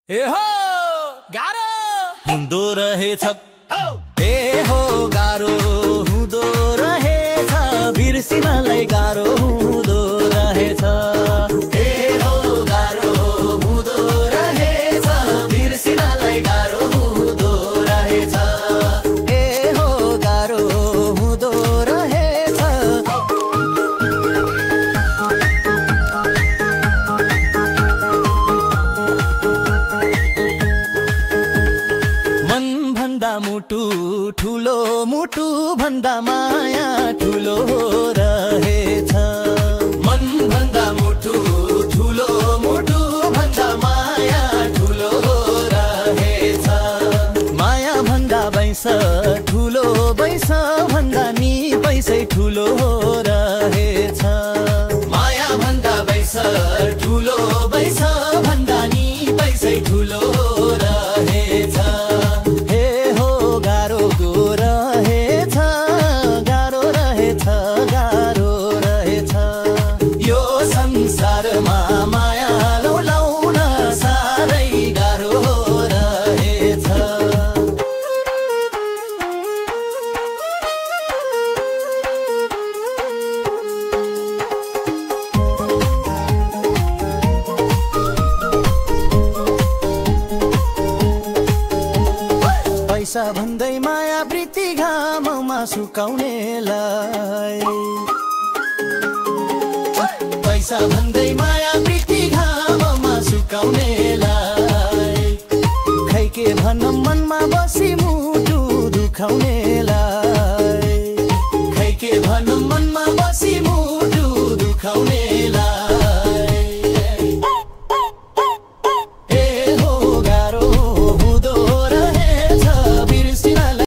ए हो गाह्रो हुँदो रहेछ ए हो गाह्रो हुँदो रहेछ बिर्सिनलाई गाह्रो हुँदो रहेछ ए हो गाह्रो हुँदो रहेछ बिर्सिनलाई गाह्रो हुँदो रहेछ ए हो गाह्रो हुँदो रहेछ मुटु ठुलो मुटु भन्दा माया ठुलो रहेछ मन भन्दा मुटु ठुलो मुटु भन्दा माया ठुलो रहेछ माया भन्दा बैस ठुलो बैस भन्दा नि बैसै ठुलो रहेछ माया भन्दा बैस ठुलो बैस भन्दा नि बैसै ठुलो रहेछ माया लौलाउन साह्रै गाह्रो रहेछ पैसा भन्दै माया वृत्ति घाममा सुकाउनेलाई पैसा भन्दै माया वृत्ति घाममा सुकाउनेलाई खै के भन्न मनमा बसी